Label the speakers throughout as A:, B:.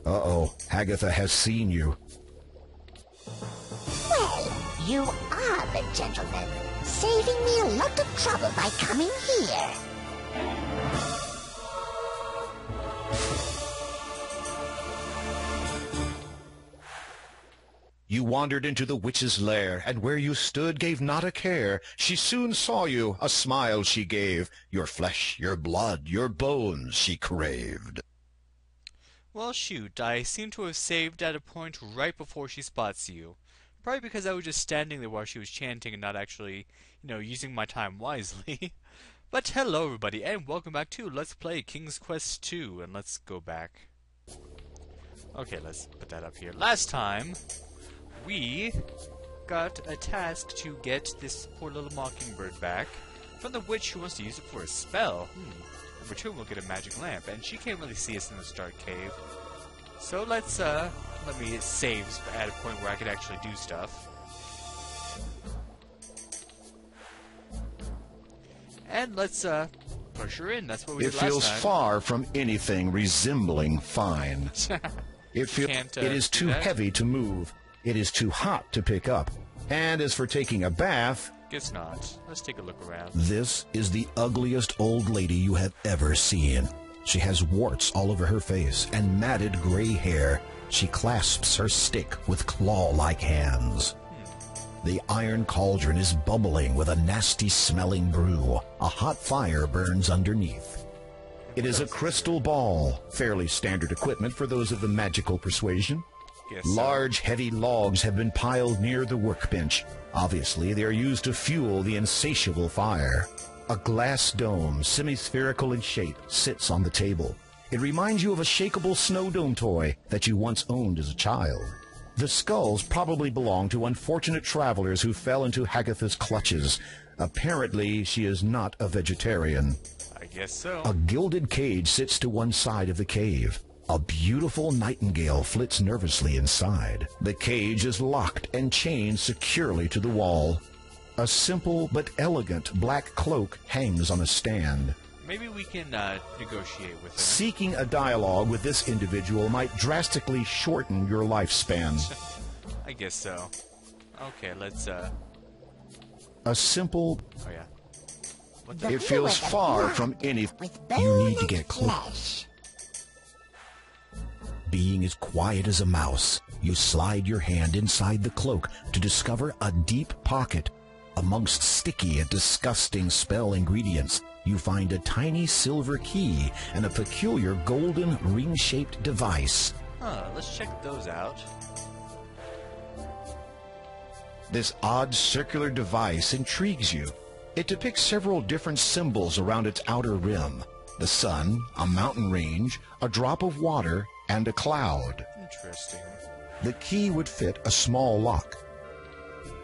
A: Uh-oh, Hagatha has seen you.
B: Well, you are the gentleman, saving me a lot of trouble by coming here.
A: You wandered into the witch's lair, and where you stood gave not a care. She soon saw you, a smile she gave. Your flesh, your blood, your bones she craved.
C: Well, shoot, I seem to have saved at a point right before she spots you. Probably because I was just standing there while she was chanting and not actually, using my time wisely. But hello everybody, and welcome back to Let's Play King's Quest 2, and let's go back. Okay, let's put that up here. Last time, we got a task to get this poor little mockingbird back from the witch who wants to use it for a spell. Number 2, we'll get a magic lamp, and she can't really see us in this dark cave. So let's, let me save at a point where I could actually do stuff. And let's, push her in. That's what we did last time.
A: It feels far from anything resembling fine. It is too heavy to move. It is too hot to pick up. And as for taking a bath...
C: Guess not. Let's take a look around.
A: This is the ugliest old lady you have ever seen. She has warts all over her face and matted gray hair. She clasps her stick with claw-like hands. The iron cauldron is bubbling with a nasty-smelling brew. A hot fire burns underneath. It is a crystal ball, fairly standard equipment for those of the magical persuasion. Large, heavy logs have been piled near the workbench. Obviously, they are used to fuel the insatiable fire. A glass dome, semi-spherical in shape, sits on the table. It reminds you of a shakeable snow dome toy that you once owned as a child. The skulls probably belong to unfortunate travelers who fell into Hagatha's clutches. Apparently, she is not a vegetarian.
C: I guess so.
A: A gilded cage sits to one side of the cave. A beautiful nightingale flits nervously inside. The cage is locked and chained securely to the wall. A simple but elegant black cloak hangs on a stand.
C: Maybe we can negotiate with her.
A: Seeking a dialogue with this individual might drastically shorten your lifespan.
C: I guess so. Okay, let's
A: A simple...
C: Oh yeah. What
A: It feels far from any... You need to get close. Being as quiet as a mouse, you slide your hand inside the cloak to discover a deep pocket. Amongst sticky and disgusting spell ingredients, you find a tiny silver key and a peculiar golden ring-shaped device.
C: Let's check those out.
A: This odd circular device intrigues you. It depicts several different symbols around its outer rim. The sun, a mountain range, a drop of water, and a cloud.
C: Interesting.
A: The key would fit a small lock.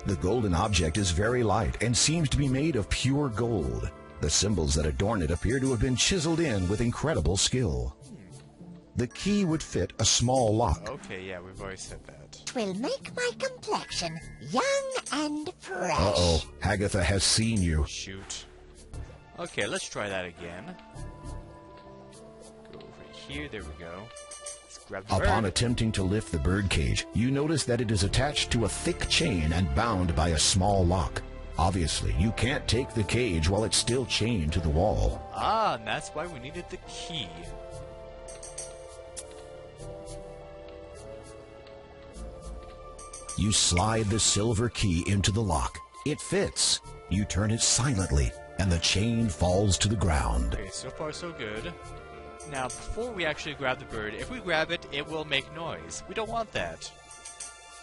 A: The golden object is very light and seems to be made of pure gold. The symbols that adorn it appear to have been chiseled in with incredible skill. The key would fit a small lock.
C: Okay, yeah, we've already said that.
B: Will make my complexion young and fresh.
A: Uh-oh, Hagatha has seen you.
C: Shoot. Okay, let's try that again. Go over here, there we go. Let's grab the
A: Upon
C: bird.
A: attempting to lift the bird cage, you notice that it is attached to a thick chain and bound by a small lock. Obviously, you can't take the cage while it's still chained to the wall.
C: Ah, and that's why we needed the key.
A: You slide the silver key into the lock. It fits. You turn it silently, and the chain falls to the ground.
C: Okay, so far so good. Now, before we actually grab the bird, if we grab it, it will make noise. We don't want that.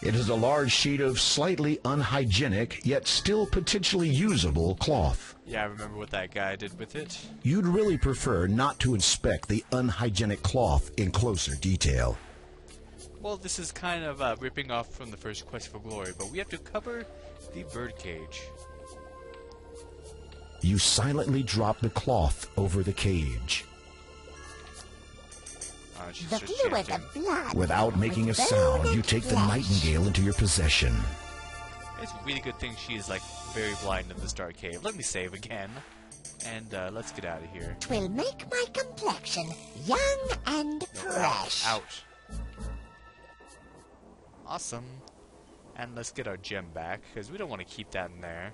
A: It is a large sheet of slightly unhygienic, yet still potentially usable cloth.
C: Yeah, I remember what that guy did with it.
A: You'd really prefer not to inspect the unhygienic cloth in closer detail.
C: Well, this is kind of ripping off from the first Quest for Glory, but we have to cover the birdcage.
A: You silently drop the cloth over the cage.
B: The fluid of blood.
A: Without making a sound, you take the nightingale into your possession.
C: It's a really good thing she is, like, very blind in this dark cave. Let me save again. And, let's get out of here.
B: Will make my complexion young and fresh.
C: Ouch. Awesome. And let's get our gem back, because we don't want to keep that in there.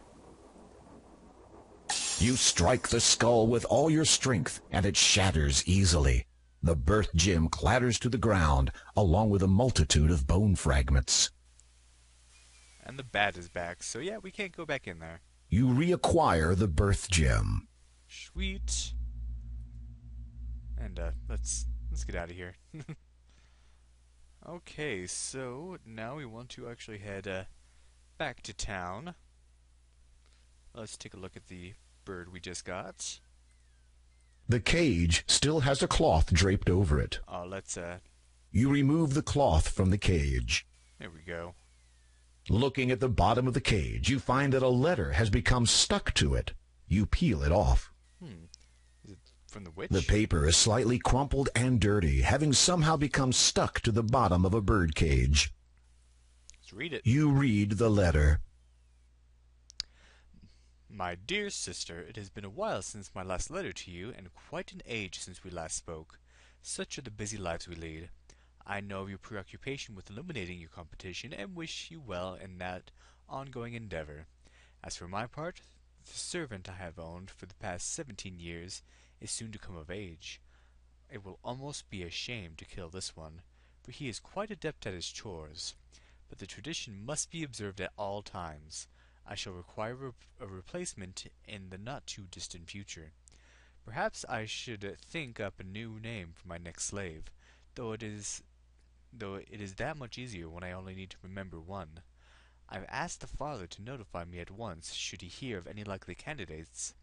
A: You strike the skull with all your strength, and it shatters easily. The birth gem clatters to the ground, along with a multitude of bone fragments.
C: And the bat is back, so yeah, we can't go back in there.
A: You reacquire the birth gem.
C: Sweet. And let's get out of here. Okay, so now we want to actually head back to town. Let's take a look at the bird we just got.
A: The cage still has a cloth draped over it.
C: Let's
A: You remove the cloth from the cage.
C: there we go.
A: Looking at the bottom of the cage, you find that a letter has become stuck to it. You peel it off.
C: Is it from the witch?
A: The paper is slightly crumpled and dirty, having somehow become stuck to the bottom of a bird cage.
C: Let's read it.
A: You read the letter.
C: My dear sister, it has been a while since my last letter to you, and quite an age since we last spoke. Such are the busy lives we lead. I know of your preoccupation with eliminating your competition, and wish you well in that ongoing endeavor. As for my part, the servant I have owned for the past 17 years is soon to come of age. It will almost be a shame to kill this one, for he is quite adept at his chores. But the tradition must be observed at all times. I shall require a replacement in the not-too-distant future. Perhaps I should think up a new name for my next slave, though it is that much easier when I only need to remember one. I've asked the father to notify me at once should he hear of any likely candidates.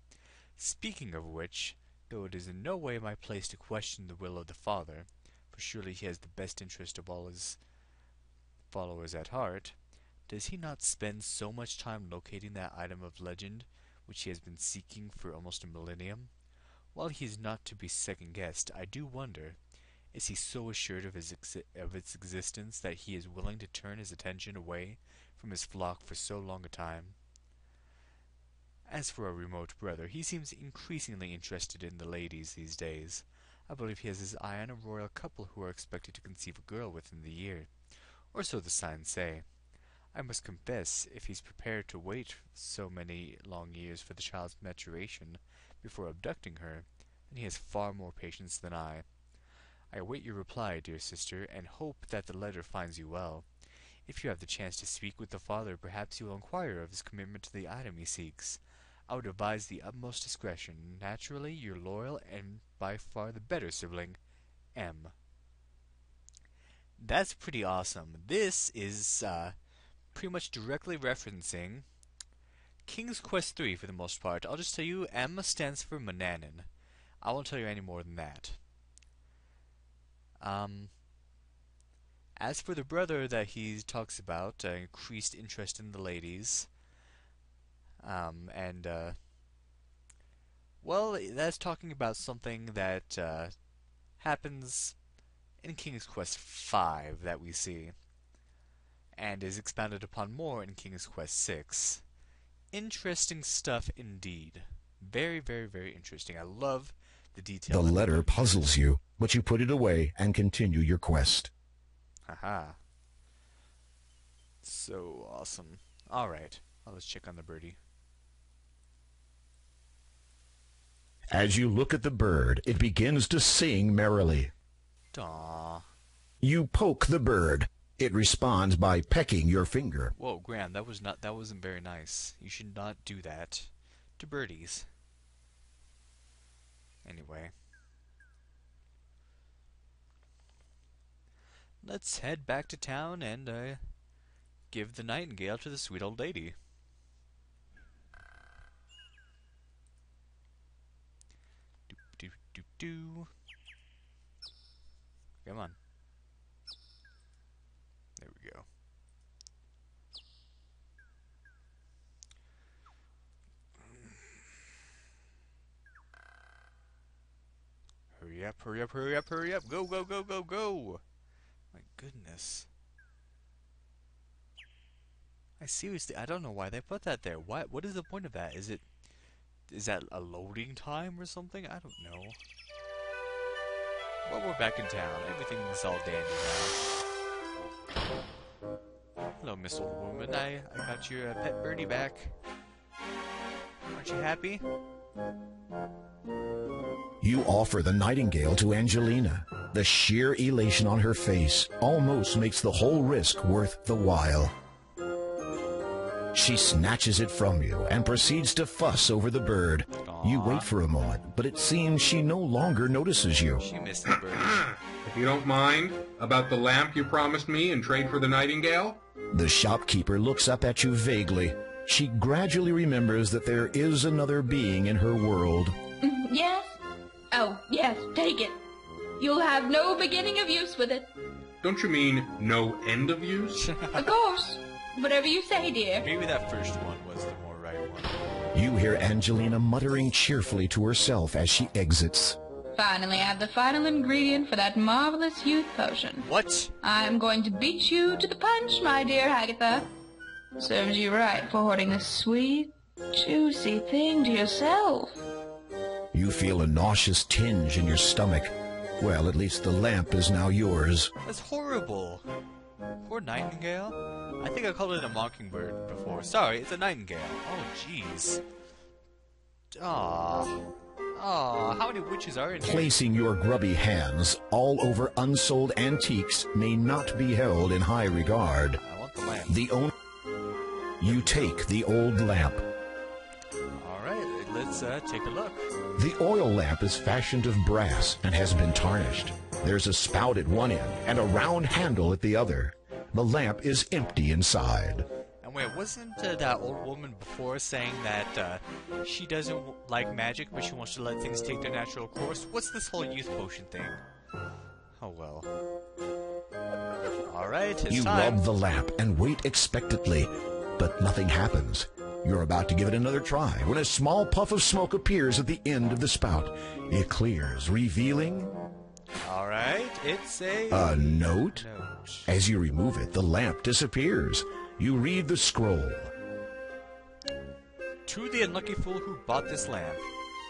C: Speaking of which, though it is in no way my place to question the will of the father, for surely he has the best interest of all his followers at heart, does he not spend so much time locating that item of legend which he has been seeking for almost a millennium? While he is not to be second-guessed, I do wonder, is he so assured of its existence that he is willing to turn his attention away from his flock for so long a time? As for our remote brother, he seems increasingly interested in the ladies these days. I believe he has his eye on a royal couple who are expected to conceive a girl within the year, or so the signs say. I must confess, if he's prepared to wait so many long years for the child's maturation before abducting her, then he has far more patience than I. I await your reply, dear sister, and hope that the letter finds you well. If you have the chance to speak with the father, perhaps you will inquire of his commitment to the item he seeks. I would advise the utmost discretion. Naturally, your loyal and by far the better sibling, M. That's pretty awesome. This is pretty much directly referencing King's Quest III for the most part. I'll just tell you, M stands for Mananan. I won't tell you any more than that. As for the brother that he talks about, increased interest in the ladies, well, that's talking about something that happens in King's Quest V that we see, and is expounded upon more in King's Quest VI. Interesting stuff indeed. Very, very, very interesting. I love the detail.
A: The letter puzzles you, but you put it away and continue your quest.
C: Haha. So awesome. Alright, well, let's check on the birdie.
A: As you look at the bird, it begins to sing merrily.
C: Aww.
A: You poke the bird. It responds by pecking your finger.
C: Whoa, Graham, that wasn't very nice. You should not do that to birdies. Anyway. Let's head back to town and give the nightingale to the sweet old lady. Doop doop doop doo. Come on. There we go. Hurry up, hurry up, hurry up, hurry up. Go, go, go, go, go. My goodness. I don't know why they put that there. What is the point of that? Is that a loading time or something? I don't know. Well, we're back in town. Everything's all dandy now. Hello, Miss Old Woman. I got your pet birdie back. Aren't you happy?
A: You offer the nightingale to Angelina. The sheer elation on her face almost makes the whole risk worth the while. She snatches it from you and proceeds to fuss over the bird.
C: Aww.
A: You wait for a moment, but it seems she no longer notices you.
C: She missed the birdie.
D: If you don't mind, about the lamp you promised me in trade for the nightingale?
A: The shopkeeper looks up at you vaguely. She gradually remembers that there is another being in her world.
E: Yes? Oh, yes, take it. You'll have no beginning of use with it.
D: Don't you mean no end of use?
E: Of course. Whatever you say, dear.
C: Maybe that first one was the more right one.
A: You hear Angelina muttering cheerfully to herself as she exits.
E: Finally, I have the final ingredient for that marvelous youth potion.
C: What?
E: I'm going to beat you to the punch, my dear Agatha. Serves you right for hoarding this sweet, juicy thing to yourself.
A: You feel a nauseous tinge in your stomach. Well, at least the lamp is now yours.
C: That's horrible. Poor nightingale? I think I called it a mockingbird before. Sorry, it's a nightingale. Oh, jeez. Aww, how many witches are in here?
A: Placing your grubby hands all over unsold antiques may not be held in high regard.
C: I want the lamp.
A: You take the old lamp.
C: Alright, let's take a look.
A: The oil lamp is fashioned of brass and has been tarnished. There's a spout at one end and a round handle at the other. The lamp is empty inside.
C: And wait, wasn't that old woman before saying that she doesn't like magic, but she wants to let things take their natural course? What's this whole youth potion thing? Oh well. Alright, it's
A: You
C: time.
A: rub the lamp and wait expectantly, but nothing happens. You're about to give it another try when a small puff of smoke appears at the end of the spout. It clears, revealing
C: Alright, it's a
A: a note.
C: note.
A: As you remove it, the lamp disappears. You read the scroll.
C: To the unlucky fool who bought this lamp.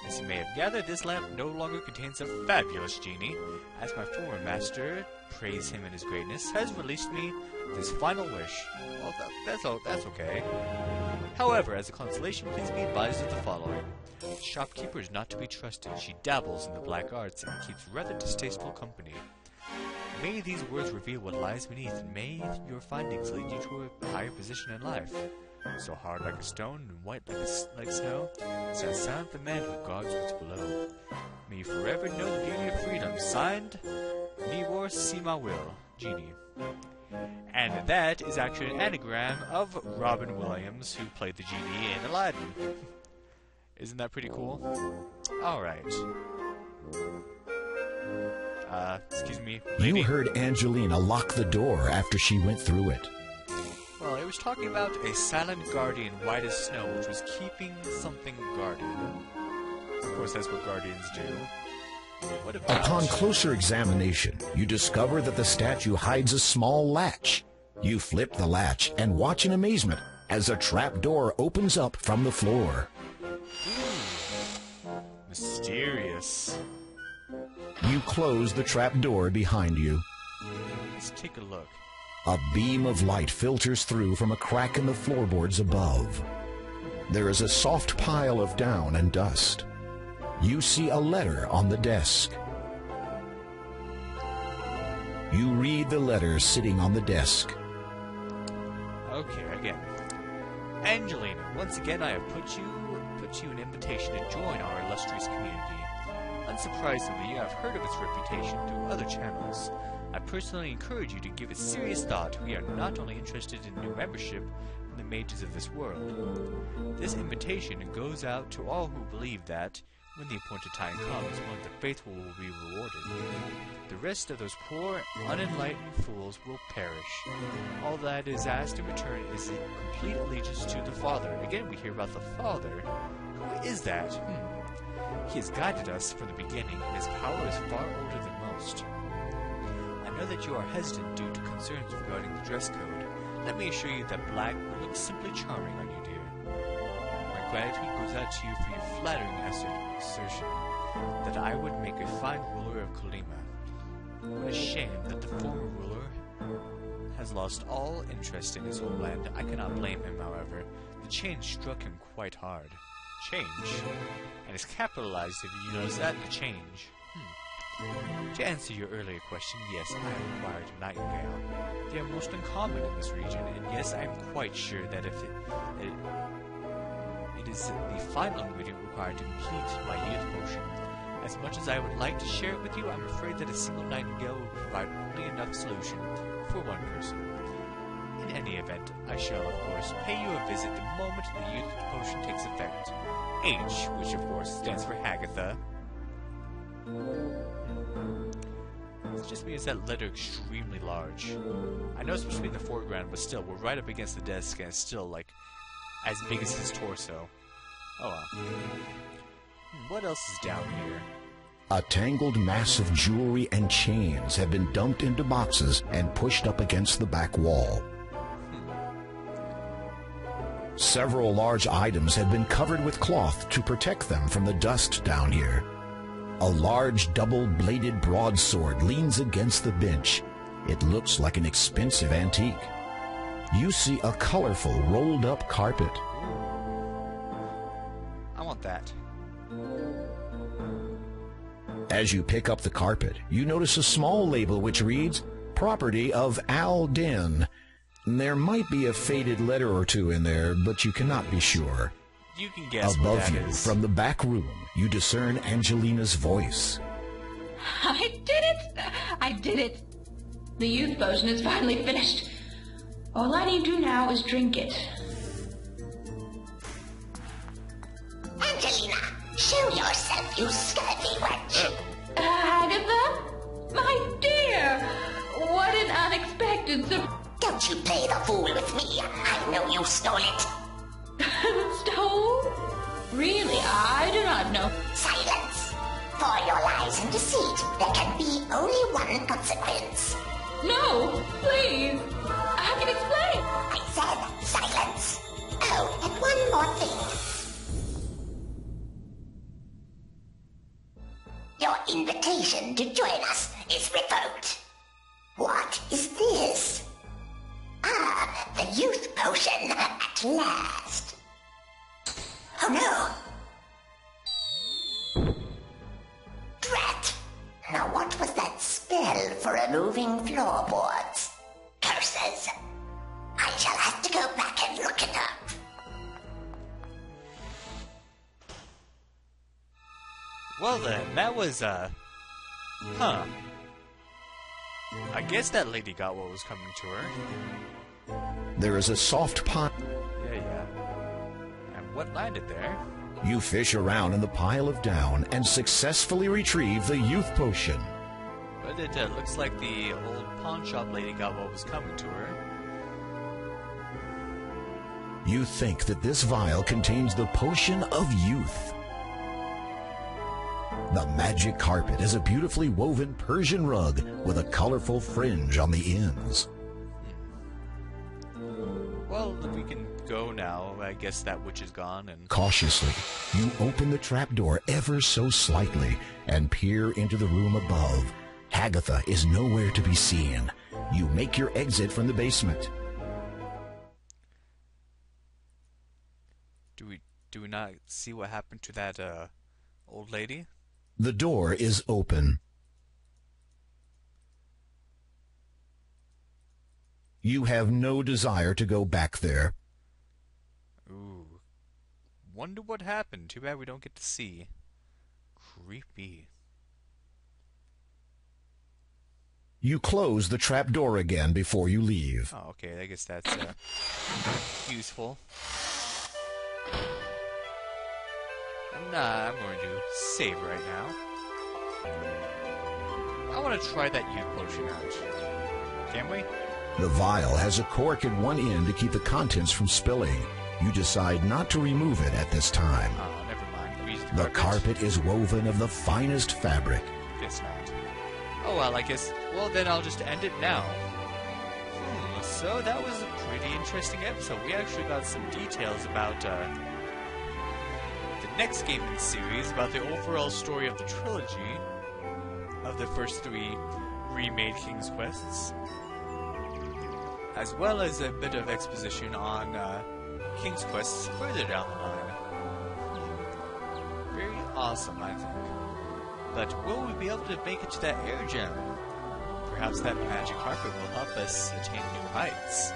C: As you may have gathered, this lamp no longer contains a fabulous genie, as my former master, praise him in his greatness, has released me with his final wish. Well, that's okay. However, as a consolation, please be advised of the following. The shopkeeper is not to be trusted. She dabbles in the black arts and keeps rather distasteful company. May these words reveal what lies beneath, and may your findings lead you to a higher position in life. So hard like a stone and white like snow, so silent the man who guards what's below. May you forever know the beauty of freedom. Signed, Nivor Will, Genie. And that is actually an anagram of Robin Williams, who played the genie in Aladdin. Isn't that pretty cool? Alright. Excuse me. Lady.
A: You heard Angelina lock the door after she went through it.
C: Well, it was talking about a silent guardian, white as snow, which was keeping something guarded. Of course, that's what guardians do. What about...
A: Upon closer examination, you discover that the statue hides a small latch. You flip the latch and watch in amazement as a trap door opens up from the floor.
C: Mysterious.
A: You close the trap door behind you.
C: Let's take a look.
A: A beam of light filters through from a crack in the floorboards above. There is a soft pile of down and dust. You see a letter on the desk. You read the letter sitting on the desk.
C: Okay, again. Angelina, once again I have put you an invitation to join our illustrious community. Unsurprisingly, you have heard of its reputation through other channels. I personally encourage you to give it serious thought. We are not only interested in new membership in the mages of this world. This invitation goes out to all who believe that, when the appointed time comes, one of the faithful will be rewarded. The rest of those poor, unenlightened fools will perish. All that is asked in return is a complete allegiance to the Father. Again, we hear about the Father. Who is that? He has guided us from the beginning, and his power is far older than most. I know that you are hesitant due to concerns regarding the dress code. Let me assure you that black will look simply charming on you, dear. My gratitude goes out to you for your flattering assertion that I would make a fine ruler of Kalima. What a shame that the former ruler has lost all interest in his homeland. I cannot blame him, however. The change struck him quite hard. Change? And it's capitalized, if you notice that, the change. To answer your earlier question, yes, I have acquired a nightingale. They are most uncommon in this region, and yes, I am quite sure that if it is the final ingredient required to complete my youth potion. As much as I would like to share it with you, I'm afraid that a single nightingale will provide only enough solution for one person. In any event, I shall, of course, pay you a visit the moment the youth potion takes effect. H, which of course stands for Hagatha. It just means that letter extremely large. I know it's between the foreground, but still, we're right up against the desk, and it's still, like, as big as his torso. Oh well. What else is down here?
A: A tangled mass of jewelry and chains have been dumped into boxes and pushed up against the back wall. Several large items have been covered with cloth to protect them from the dust down here. A large double-bladed broadsword leans against the bench. It looks like an expensive antique. You see a colorful rolled-up carpet.
C: I want that.
A: As you pick up the carpet, you notice a small label which reads, "Property of Al Den." There might be a faded letter or two in there, but you cannot be sure.
C: You can guess
A: Above
C: what that
A: you,
C: is.
A: from the back room, you discern Angelina's voice.
E: I did it! I did it! The youth potion is finally finished. All I need to do now is drink it.
B: Angelina, show yourself, you scurvy wench.
E: Agatha? My dear! What an unexpected surprise!
B: Don't you play the fool with me. I know you stole it.
E: Stole? Really, I do not know.
B: Silence. For your lies and deceit, there can be only one consequence.
E: No, please. I can explain.
B: I said silence. Oh, and one more thing. Your invitation to join us is revoked. What is this? Ah, the youth potion at last. Oh no! Drat! Now what was that spell for removing floorboards? Curses! I shall have to go back and look it up.
C: Well then, that was, huh. I guess that lady got what was coming to her.
A: There is a soft pile.
C: Yeah. And what landed there?
A: You fish around in the pile of down and successfully retrieve the youth potion.
C: But it looks like the old pawn shop lady got what was coming to her.
A: You think that this vial contains the potion of youth. The magic carpet is a beautifully woven Persian rug with a colorful fringe on the ends.
C: Well, we can go now. I guess that witch is gone and...
A: Cautiously, you open the trapdoor ever so slightly and peer into the room above. Hagatha is nowhere to be seen. You make your exit from the basement.
C: Do we not see what happened to that, old lady?
A: The door is open. You have no desire to go back there.
C: Ooh. Wonder what happened. Too bad we don't get to see. Creepy.
A: You close the trapdoor again before you leave.
C: Oh, okay. I guess that's, useful. Nah, I'm going to save right now. I want to try that youth potion out. Can we?
A: The vial has a cork at one end to keep the contents from spilling. You decide not to remove it at this time.
C: Oh, never mind. We use
A: The carpet is woven of the finest fabric.
C: Guess not. Oh well, I guess... Well, then I'll just end it now. So that was a pretty interesting episode. We actually got some details about, the next game in the series, about the overall story of the trilogy of the first three remade King's Quests. as well as a bit of exposition on King's Quest further down the line. Very awesome, I think. But will we be able to make it to that air gem? Perhaps that magic carpet will help us attain new heights.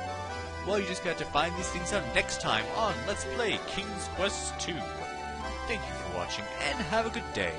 C: Well, you just got to find these things out next time on Let's Play King's Quest 2. Thank you for watching, and have a good day.